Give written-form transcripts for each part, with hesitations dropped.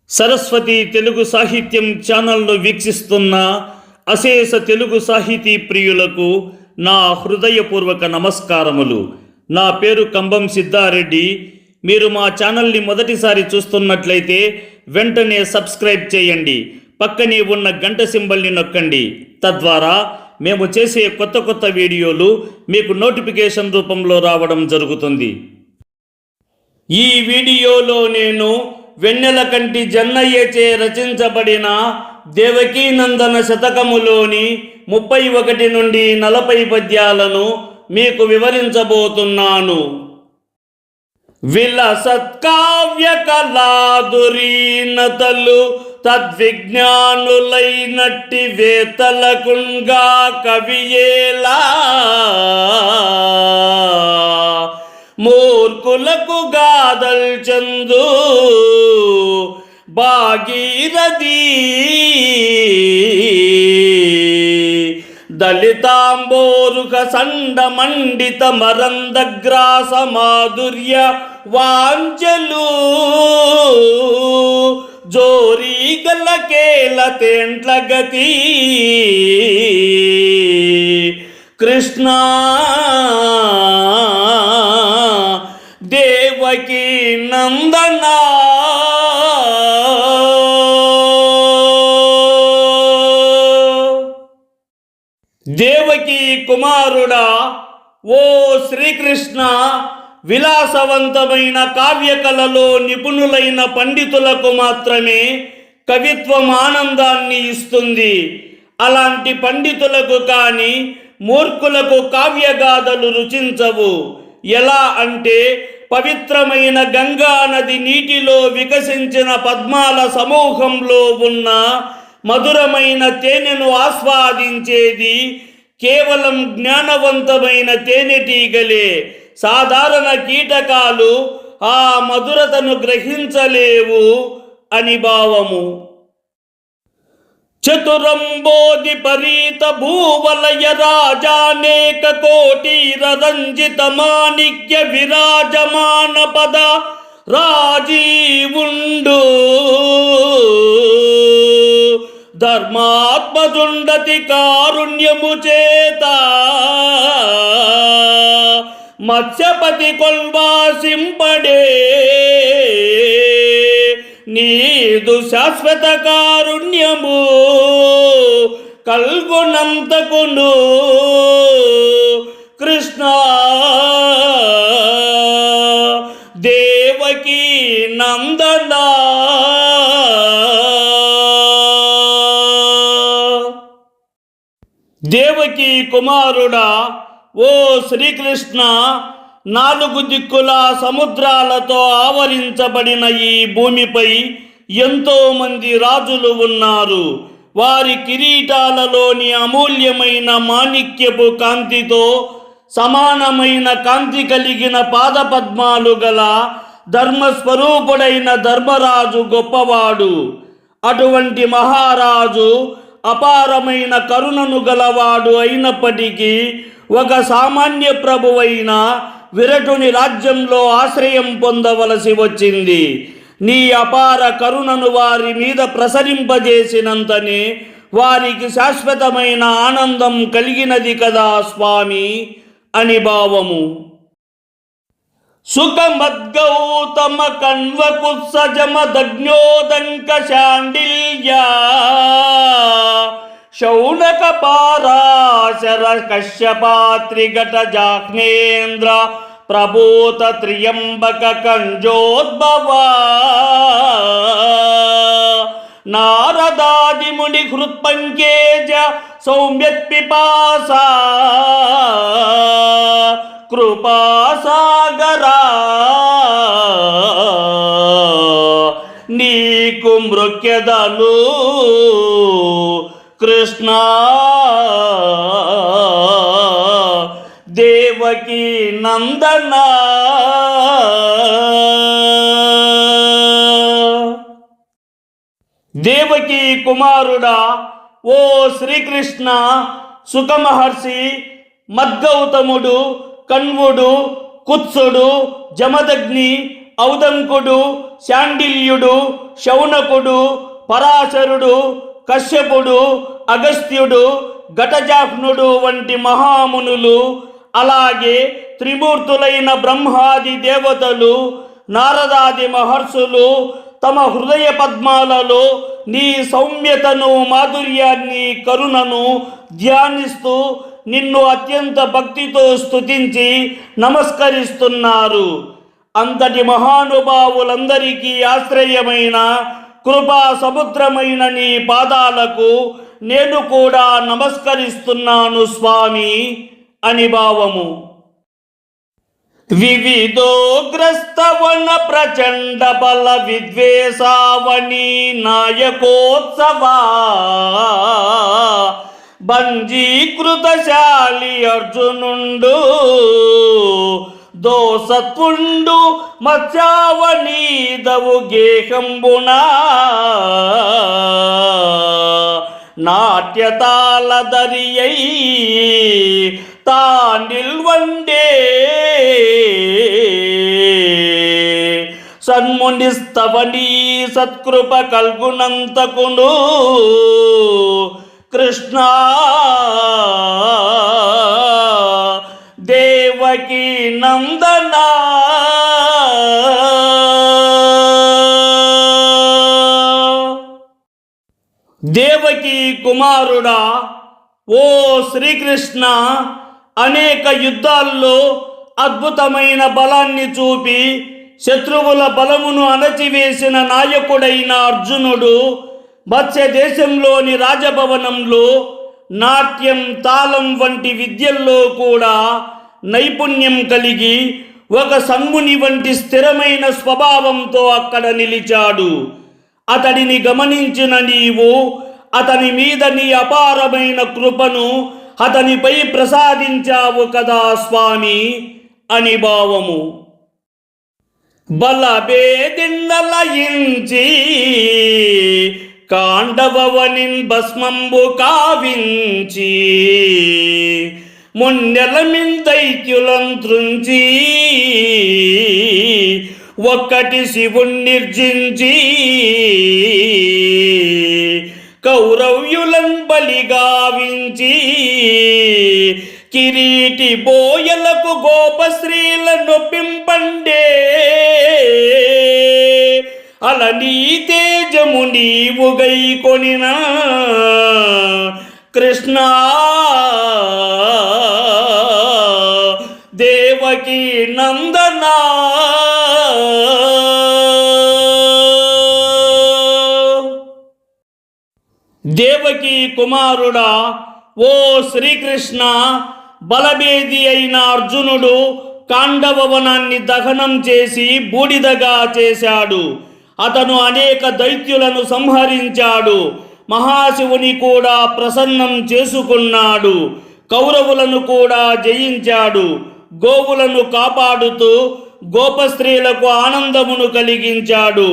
సరస్వతి తెలుగు సాహిత్యం ఛానల్ను వీక్షిస్తున్న అశేష తెలుగు సాహితీ ప్రియులకు నా హృదయపూర్వక నమస్కారములు. నా పేరు కంబం సిద్ధారెడ్డి. మీరు మా ఛానల్ని మొదటిసారి చూస్తున్నట్లయితే వెంటనే సబ్స్క్రైబ్ చేయండి. పక్కనే ఉన్న గంట సింబల్ని నొక్కండి. తద్వారా మేము చేసే కొత్త వీడియోలు మీకు నోటిఫికేషన్ రూపంలో రావడం జరుగుతుంది. ఈ వీడియోలో నేను వెన్నెలకంటి జన్నయ్యచే రచించబడిన దేవకీనందన శతకములోని 31 నుండి 40 పద్యాలను మీకు వివరించబోతున్నాను. విలసత్కావ్య కళాదురీనతలు తద్విజ్ఞానులైనట్టి వేతలకుంగా కవియేలా మూర్ఖులకు గాదల్ చందు భాగీరథి దళితాంబోరుక సండ మండిత మరందగ్రాస మాధుర్య వాంచలు జోరీగల కేల తేంట్ల గతి కృష్ణ దేవకీ నందన దేవకీ కుమారుడా, ఓ శ్రీకృష్ణ, విలాసవంతమైన కావ్యకళలో నిపుణులైన పండితులకు మాత్రమే కవిత్వం ఆనందాన్ని ఇస్తుంది. అలాంటి పండితులకు కానీ మూర్ఖులకు కావ్యగాథలు రుచించవు. ఎలా అంటే పవిత్రమైన గంగా నది నీటిలో వికసించిన పద్మాల సమూహంలో ఉన్న మధురమైన తేనెను ఆస్వాదించేది కేవలం జ్ఞానవంతమైన తేనెటీగలే. సాధారణ కీటకాలు ఆ మధురతను గ్రహించలేవు అని భావము. చతురంబోధి పరీత భూవలయ రాజానేక కోటీర రంజిత మాణిక్య విరాజమాన పద రాజీవుండు ధర్మాత్మజుండతి కారుణ్యము చేత మత్స్యపతి కొల్వాసింపడే నీదు శాశ్వత కారుణ్యము కల్గొనంతకును కృష్ణ దేవకీ నందన. దేవకీ కుమారుడా, ఓ శ్రీకృష్ణ, 4 దిక్కుల సముద్రాలతో ఆవరించబడిన ఈ భూమిపై ఎంతో మంది రాజులు ఉన్నారు. వారి కిరీటాలలోని అమూల్యమైన మాణిక్యపు కాంతితో సమానమైన కాంతి కలిగిన పాదపద్మాలు గల ధర్మస్వరూపుడైన ధర్మరాజు గొప్పవాడు. అటువంటి మహారాజు అపారమైన కరుణను గలవాడు అయినప్పటికీ ఒక సామాన్య ప్రభువైన విరటుని రాజ్యంలో ఆశ్రయం పొందవలసి వచ్చింది. నీ అపార కరుణను వారి మీద ప్రసరింపజేసినంతనే వారికి శాశ్వతమైన ఆనందం కలిగినది కదా స్వామి అని భావము. సుఖమద్గౌతమ కణ్వకుత్సజమదగ్నోదంక శాండిల్య శౌనక పారాశర కశ్యపాత్రిఘట జాహ్నేంద్ర ప్రభూత త్రియంబక కంజోద్భవ నారదాది ముని హృత్పంకేజ సౌమ్యత్పిపాస కృపాసాగరా నీకు మృక్యదను కృష్ణ దేవకీ నందన. దేవకీ కుమారుడా, ఓ శ్రీకృష్ణ, సుఖమహర్షి, మద్గౌతముడు, కణ్వుడు, కుత్సుడు, జమదగ్ని, ఔదంకుడు, శాండిల్యుడు, శౌనకుడు, పరాశరుడు, కశ్యపుడు, అగస్త్యుడు, ఘటజాహ్నుడు వంటి మహామునులు, అలాగే త్రిమూర్తులైన బ్రహ్మాది దేవతలు, నారదాది మహర్షులు తమ హృదయ పద్మాలలో నీ సౌమ్యతను, మాధుర్యాన్ని, కరుణను ధ్యానిస్తూ నిన్ను అత్యంత భక్తితో స్తుతించి నమస్కరిస్తున్నారు. అంతటి మహానుభావులందరికీ ఆశ్రయమైన కృపా సముద్రమైన నీ పాదాలకు నేను కూడా నమస్కరిస్తున్నాను స్వామి అని భావము. వివిధోగ్రస్తవన ప్రచండ బల విద్వేషావని నాయకోత్సవా బంజీకృతశాలి అర్జునుండు దోసత్వుండు మత్స్యావనీదవు గేహంబునా నాట్యతాళదరియై తాండిల్వండే సన్మునిస్తవనీ సత్కృప కల్గునంతకును కృష్ణ దేవకీ నందన. దేవకీ కుమారుడా, ఓ శ్రీకృష్ణ, అనేక యుద్ధాల్లో అద్భుతమైన బలాన్ని చూపి శత్రువుల బలమును అణచివేసిన నాయకుడైన అర్జునుడు మత్స్య దేశంలోని రాజభవనంలో నాట్యం, తాళం వంటి విద్యల్లో కూడా నైపుణ్యం కలిగి ఒక సన్ముని వంటి స్థిరమైన స్వభావంతో అక్కడ నిలిచాడు. అతడిని గమనించిన నీవు అతని మీద నీ అపారమైన కృపను అతనిపై ప్రసాదించావు కదా స్వామి అని భావము. బలభేదిన్నలయించి కాండవవనిన్ భస్మంబు కావించి మున్నెలమిన్ దైత్యులంత్రుంచి ఒక్కటి శివుణ్ణిర్జించి కౌరవ్యులన్ బలిగావించి కిరీటి బోయలకు గోపశ్రీల నొప్పింపండే అల నీ తేజము నీవు గైకొనిన కృష్ణ దేవకీ నందన. దేవకీ కుమారుడా, ఓ శ్రీకృష్ణ, బలభేది అయిన అర్జునుడు కాండవవనాన్ని దహనం చేసి బూడిదగా చేశాడు. అతను అనేక దైత్యులను సంహరించాడు. మహాశివుని కూడా ప్రసన్నం చేసుకున్నాడు. కౌరవులను కూడా జయించాడు. గోవులను కాపాడుతూ గోపస్త్రీలకు ఆనందమును కలిగించాడు.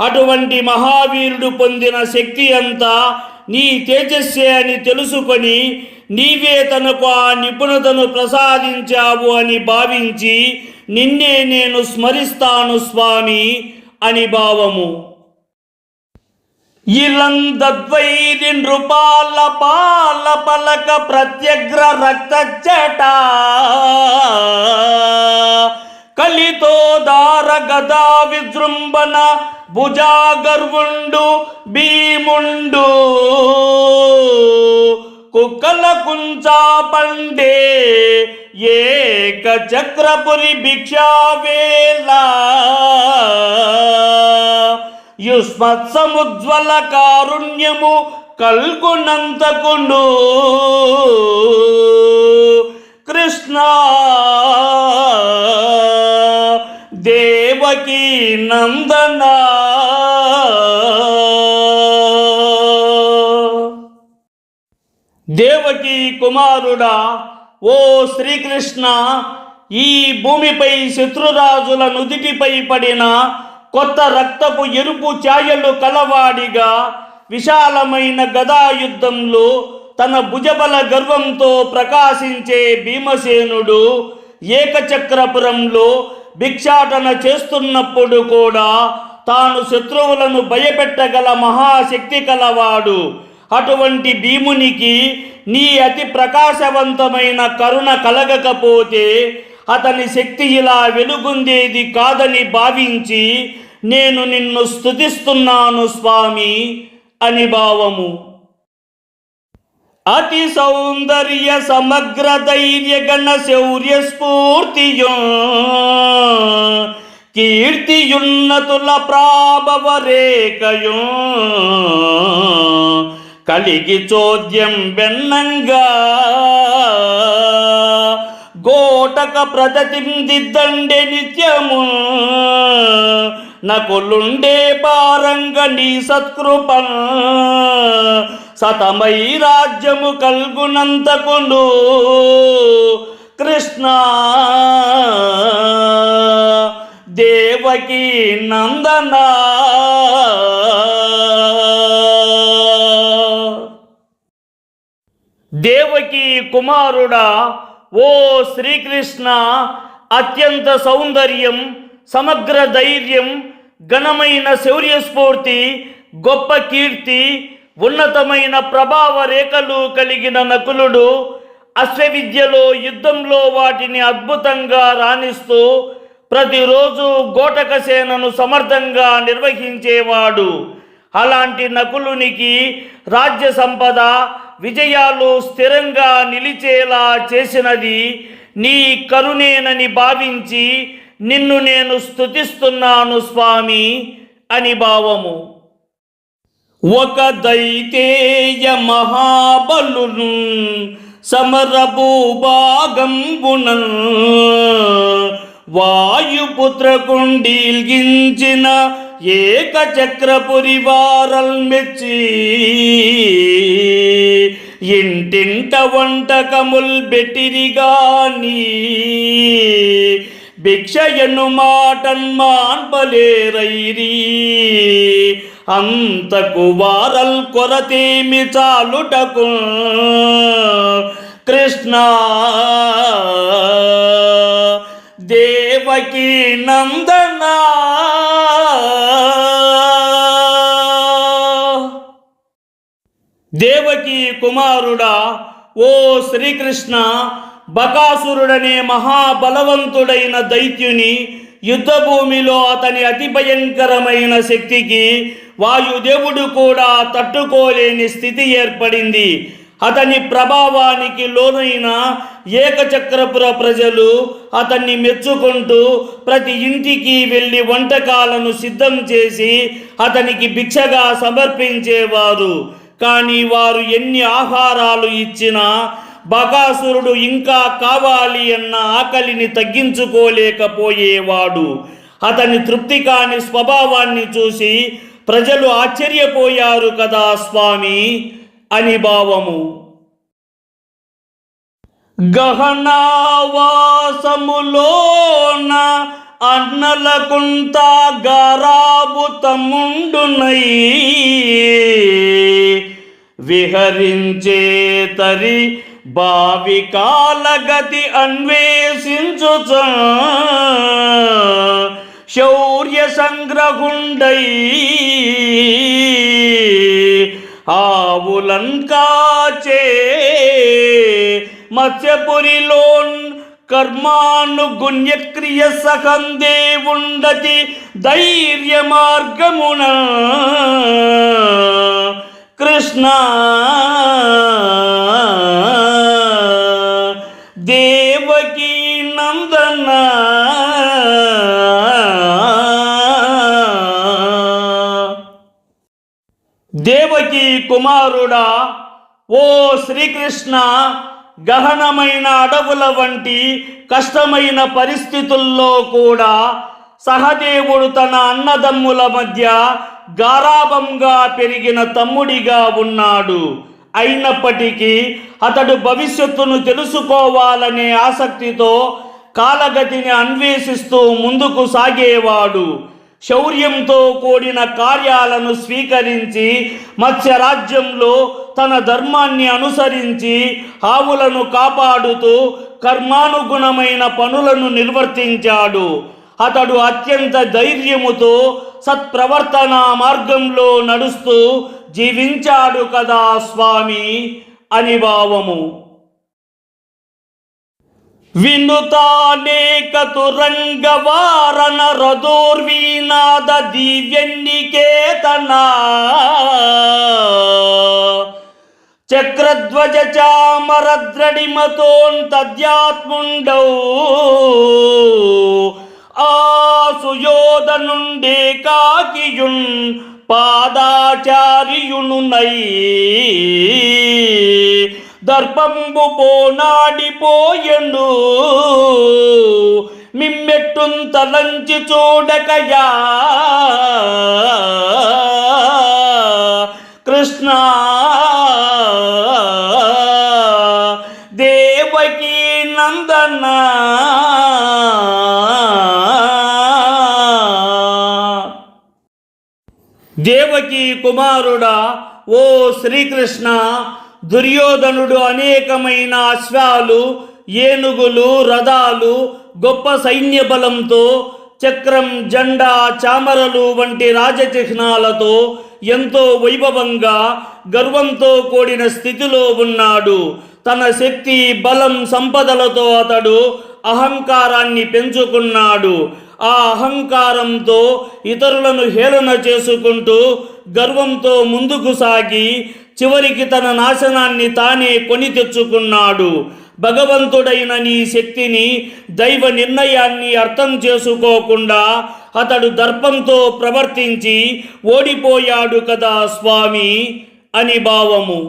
అటువంటి మహావీరుడు పొందిన శక్తి అంతా నీ తేజస్సే అని తెలుసుకొని నీవే తనకు ఆ నిపుణతను ప్రసాదించావు అని భావించి నిన్నే నేను స్మరిస్తాను స్వామి అని భావము. ఇలందద్వైరి నృపాల పాల పలక ప్రత్యగ్ర రక్తచ్చట కలితో దార గదా విజృంభణ భుజాగర్వుండు భీముండు కుక్కల కుంచా పండే ఏక చక్రపురి భిక్షావేళ యుష్మత్ సముజ్వల కారుణ్యము కల్గునంతకుండు కృష్ణ దేవకీ నందన. దేవకీ కుమారుడా, ఓ శ్రీకృష్ణ, ఈ భూమిపై శత్రురాజుల నుదిటిపై పడిన కొత్త రక్తపు ఎరుపు ఛాయలు కలవాడిగా విశాలమైన గదాయుద్ధంలో తన భుజబల గర్వంతో ప్రకాశించే భీమసేనుడు ఏకచక్రపురంలో భిక్షాటన చేస్తున్నప్పుడు కూడా తాను శత్రువులను భయపెట్టగల మహాశక్తి కలవాడు. అటువంటి భీమునికి నీ అతి ప్రకాశవంతమైన కరుణ కలగకపోతే అతని శక్తి ఇలా వెలుగొందేది కాదని భావించి నేను నిన్ను స్తుతిస్తున్నాను స్వామి అని భావము. అతి సౌందర్య సమగ్ర ధైర్య గణ శౌర్య స్ఫూర్తియో కీర్తియున్నతుల ప్రాభవ రేఖయో కలిగి చోద్యం బెన్నంగా గోటక ప్రతిదిద్దండే నిత్యము నకులుండే పారంగ నీ సత్కృప సతమై రాజ్యము కల్గునంతకును కృష్ణ దేవకీ నందన. దేవకీ కుమారుడా, ఓ శ్రీకృష్ణ, అత్యంత సౌందర్యం, సమగ్ర ధైర్యం, ఘనమైన శౌర్యస్ఫూర్తి, గొప్ప కీర్తి, ఉన్నతమైన ప్రభావ రేఖలు కలిగిన నకులుడు అశ్వవిద్యలో యుద్ధంలో వాటిని అద్భుతంగా రాణిస్తూ ప్రతిరోజు గోటక సేనను సమర్థంగా నిర్వహించేవాడు. అలాంటి నకులునికి రాజ్య సంపద, విజయాలు స్థిరంగా నిలిచేలా చేసినది నీ కరుణేనని భావించి నిన్ను నేను స్తుతిస్తున్నాను స్వామి అని భావము. ఒక దైతేయ మహాబలును సమరభూభాగంబునన్ వాయుపుత్రకుండీల్గించిన ఏకచక్రపురి వారల్ మెచ్చి ఇంటింట వంటకముల్ బెట్టిరిగాని భిక్షయను మాటన్ మాన్పలేరైరి అంతకు వారల్ కొరతేమి చాలుటకు కృష్ణ దేవకీ నందన. దేవకీ కుమారుడా, ఓ శ్రీకృష్ణ, బకాసురుడనే మహాబలవంతుడైన దైత్యుని యుద్ధభూమిలో అతని అతి భయంకరమైన శక్తికి వాయుదేవుడు కూడా తట్టుకోలేని స్థితి ఏర్పడింది. అతని ప్రభావానికి లోనైన ఏకచక్రపుర ప్రజలు అతన్ని మెచ్చుకుంటూ ప్రతి ఇంటికి వెళ్ళి వంటకాలను సిద్ధం చేసి అతనికి భిక్షగా సమర్పించేవారు. కానీ వారు ఎన్ని ఆహారాలు ఇచ్చినా బకాసురుడు ఇంకా కావాలి అన్న ఆకలిని తగ్గించుకోలేకపోయేవాడు. అతని తృప్తి కాని స్వభావాన్ని చూసి ప్రజలు ఆశ్చర్యపోయారు కదా స్వామి అని భావము. గహనావాసములోన అన్నలకుంత గారాబు తమ్ముండునై విహరించే తరి భావి కాలగతి అన్వేషించుచ శౌర్య సంగ్రహుండై ఆవులన్ కాచే మత్స్యపురిలోన్ కర్మానుగుణ్యక్రియ సఖందేవుండతి ధైర్య మార్గమున కృష్ణ దేవకీ నందన. దేవకీ కుమారుడా, ఓ శ్రీకృష్ణ, గహనమైన అడవుల వంటి కష్టమైన పరిస్థితుల్లో కూడా సహదేవుడు తన అన్నదమ్ముల మధ్య గారాబంగా పెరిగిన తమ్ముడిగా ఉన్నాడు. అయినప్పటికీ అతడు భవిష్యత్తును తెలుసుకోవాలనే ఆసక్తితో కాలగతిని అన్వేషిస్తూ ముందుకు సాగేవాడు. శౌర్యంతో కూడిన కార్యాలను స్వీకరించి మత్స్యరాజ్యంలో తన ధర్మాన్ని అనుసరించి ఆవులను కాపాడుతూ కర్మానుగుణమైన పనులను నిర్వర్తించాడు. అతడు అత్యంత ధైర్యముతో సత్ప్రవర్తన మార్గంలో నడుస్తూ జీవించాడు కదా స్వామి అని భావము. వినుతానేక తురంగవారణ రథోర్వీనాద దివ్యన్నికేతన చక్రధ్వజ చామరద్రడిమతోంతద్యాత్ముండౌ ఆ సుయోధనుండే కాకియున్ పాదాచార్యునునై దర్పంబు పోనాడిపోయెను మిమ్మెట్టున్ తలంచి చూడకయా కృష్ణ దేవకీ నందన. దేవకీ కుమారుడా ఓ శ్రీకృష్ణ, దుర్యోధనుడు అనేకమైన అశ్వాలు, ఏనుగులు, రథాలు, గొప్ప సైన్య బలంతో, చక్రం, జెండా, చామరలు వంటి రాజచిహ్నాలతో ఎంతో వైభవంగా గర్వంతో కూడిన స్థితిలో ఉన్నాడు. తన శక్తి, బలం, సంపదలతో అతడు అహంకారాన్ని పెంచుకున్నాడు. ఆ అహంకారంతో ఇతరులను హేళన చేసుకుంటూ గర్వంతో ముందుకు సాగి చివరికి తన నాశనాన్ని తానే కొని తెచ్చుకున్నాడు. భగవంతుడైన నీ శక్తిని, దైవ నిర్ణయాన్ని అర్థం చేసుకోకుండా అతడు దర్పంతో ప్రవర్తించి ఓడిపోయాడు కదా స్వామి అని భావము.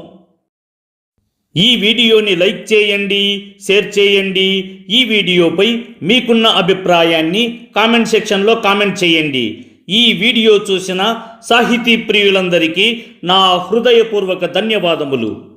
ఈ వీడియోని లైక్ చేయండి, షేర్ చేయండి. ఈ వీడియోపై మీకున్న అభిప్రాయాన్ని కామెంట్ సెక్షన్లో కామెంట్ చేయండి. ఈ వీడియో చూసిన సాహితీ ప్రియులందరికీ నా హృదయపూర్వక ధన్యవాదములు.